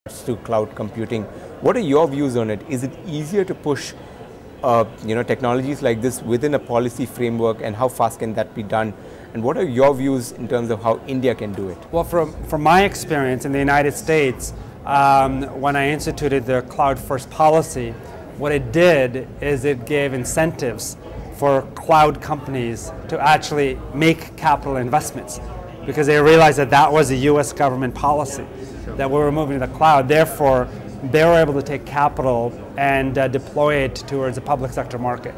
to cloud computing. What are your views on it? Is it easier to push technologies like this within a policy framework, and how fast can that be done? And what are your views in terms of how India can do it? Well, from my experience in the United States, when I instituted the cloud first policy, what it did is it gave incentives for cloud companies to actually make capital investments, because they realized that that was a US government policy, that we were moving to the cloud. Therefore, they were able to take capital and deploy it towards the public sector market.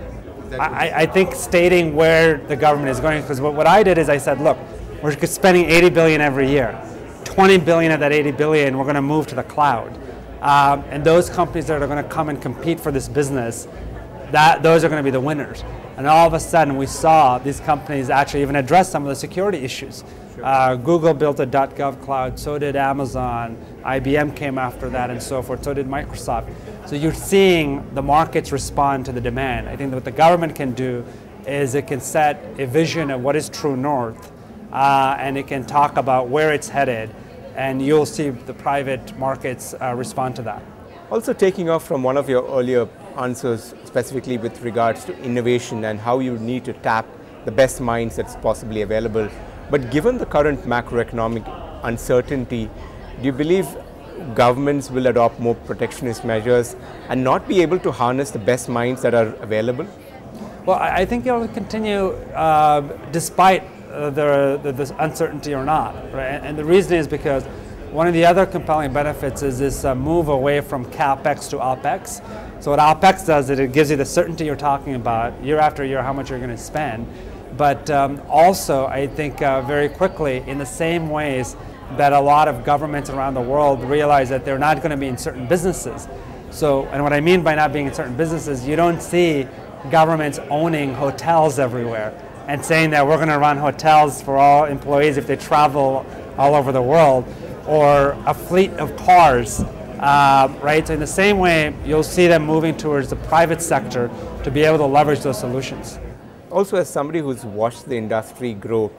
I think stating where the government is going, because what I did is I said, look, we're spending 80 billion every year. 20 billion of that 80 billion, we're going to move to the cloud. And those companies that are going to come and compete for this business, those are going to be the winners. And all of a sudden, we saw these companies actually even address some of the security issues. Sure. Google built a .gov cloud, so did Amazon, IBM came after that, and so forth, so did Microsoft. So you're seeing the markets respond to the demand. I think that what the government can do is it can set a vision of what is true north, and it can talk about where it's headed, and you'll see the private markets respond to that. Also, taking off from one of your earlier answers, specifically with regards to innovation and how you need to tap the best minds that's possibly available. But given the current macroeconomic uncertainty, do you believe governments will adopt more protectionist measures and not be able to harness the best minds that are available? Well, I think it will continue despite the uncertainty or not, right? And the reason is because one of the other compelling benefits is this move away from CapEx to OpEx. So what OpEx does is it gives you the certainty you're talking about year after year how much you're going to spend. But also, I think very quickly, in the same ways that a lot of governments around the world realize that they're not going to be in certain businesses. So, and what I mean by not being in certain businesses, you don't see governments owning hotels everywhere and saying that we're going to run hotels for all employees if they travel all over the world, or a fleet of cars, right? So in the same way, you'll see them moving towards the private sector to be able to leverage those solutions. Also, as somebody who's watched the industry grow,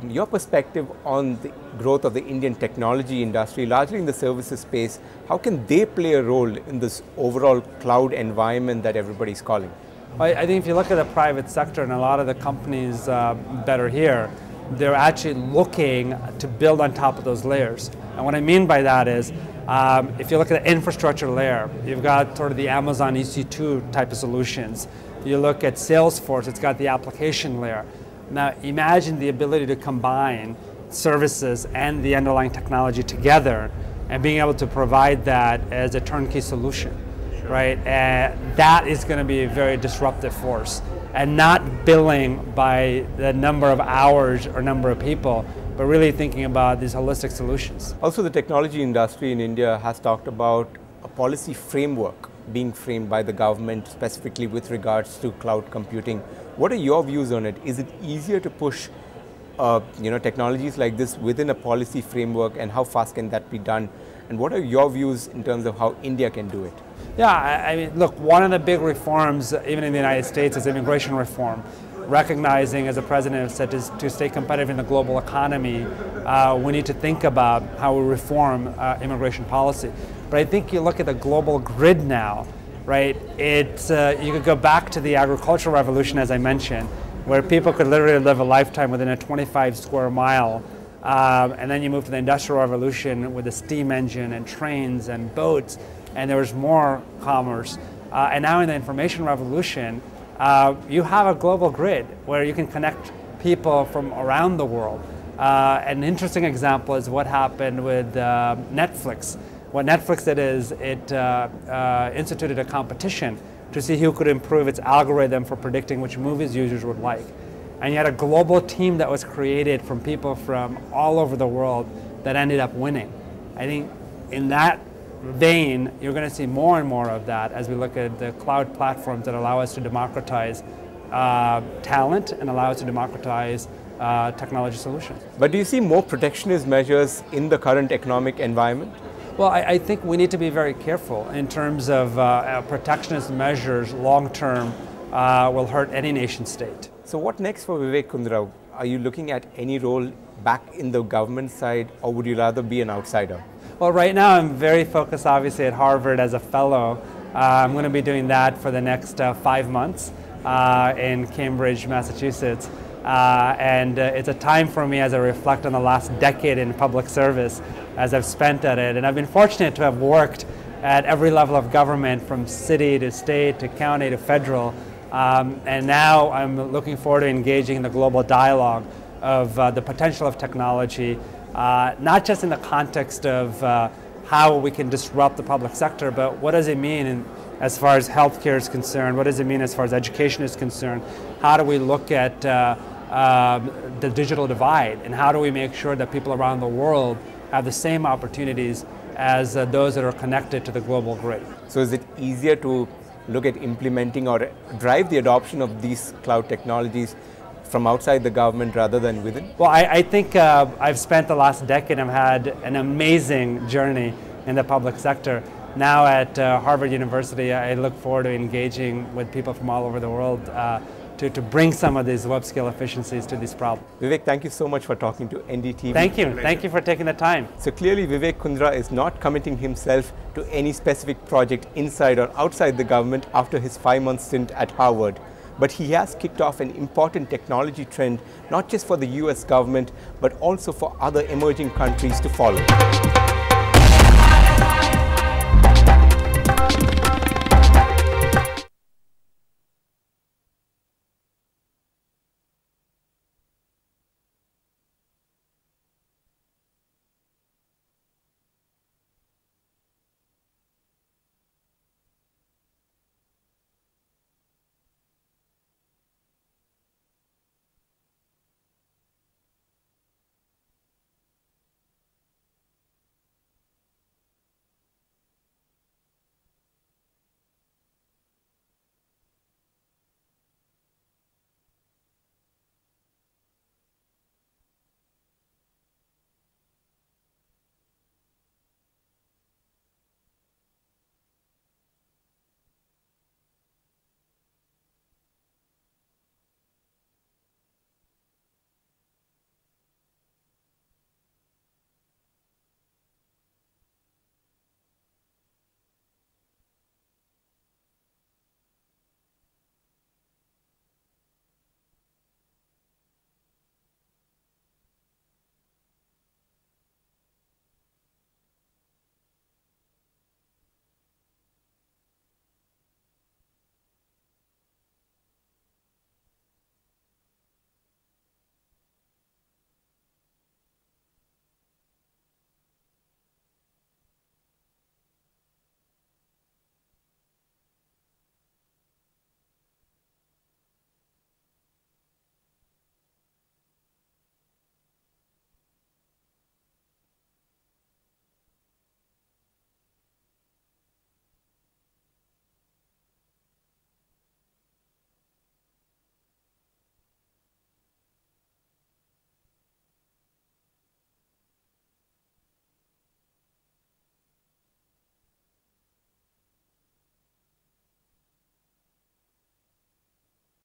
your perspective on the growth of the Indian technology industry, largely in the services space, how can they play a role in this overall cloud environment that everybody's calling? I think if you look at the private sector and a lot of the companies that are here, they're actually looking to build on top of those layers. And what I mean by that is, if you look at the infrastructure layer, you've got sort of the Amazon EC2 type of solutions. You look at Salesforce, it's got the application layer. Now imagine the ability to combine services and the underlying technology together and being able to provide that as a turnkey solution, right? And that is going to be a very disruptive force. And not billing by the number of hours or number of people, but really thinking about these holistic solutions. Also, the technology industry in India has talked about a policy framework being framed by the government, specifically with regards to cloud computing. What are your views on it? Is it easier to push technologies like this within a policy framework, and how fast can that be done? And what are your views in terms of how India can do it? Yeah, I mean, look, one of the big reforms, even in the United States, is immigration reform. Recognizing, as the president said, to stay competitive in the global economy, we need to think about how we reform immigration policy. But I think you look at the global grid now, right? You could go back to the agricultural revolution, as I mentioned, where people could literally live a lifetime within a 25 square mile. And then you move to the Industrial Revolution with the steam engine and trains and boats, and there was more commerce. And now in the information revolution, you have a global grid where you can connect people from around the world. An interesting example is what happened with Netflix. What Netflix did is it instituted a competition to see who could improve its algorithm for predicting which movies users would like. And you had a global team that was created from people from all over the world that ended up winning. I think in that vein, you're going to see more and more of that as we look at the cloud platforms that allow us to democratize talent and allow us to democratize technology solutions. But do you see more protectionist measures in the current economic environment? Well, I think we need to be very careful in terms of protectionist measures long-term will hurt any nation state. So what next for Vivek Kundra? Are you looking at any role back in the government side, or would you rather be an outsider? Well, right now I'm very focused, obviously, at Harvard as a fellow. I'm going to be doing that for the next 5 months in Cambridge, Massachusetts. It's a time for me as I reflect on the last decade in public service as I've spent at it. And I've been fortunate to have worked at every level of government, from city to state to county to federal. And now I'm looking forward to engaging in the global dialogue of the potential of technology, not just in the context of how we can disrupt the public sector, but what does it mean as far as healthcare is concerned? What does it mean as far as education is concerned? How do we look at the digital divide, and how do we make sure that people around the world have the same opportunities as those that are connected to the global grid? So is it easier to look at implementing or drive the adoption of these cloud technologies from outside the government rather than within? Well, I think I've spent the last decade, I've had an amazing journey in the public sector. Now at Harvard University, I look forward to engaging with people from all over the world to bring some of these web scale efficiencies to these problems. Vivek, thank you so much for talking to NDTV. Thank you. Thank you for taking the time. So clearly Vivek Kundra is not committing himself to any specific project inside or outside the government after his 5-month stint at Harvard. But he has kicked off an important technology trend, not just for the US government, but also for other emerging countries to follow.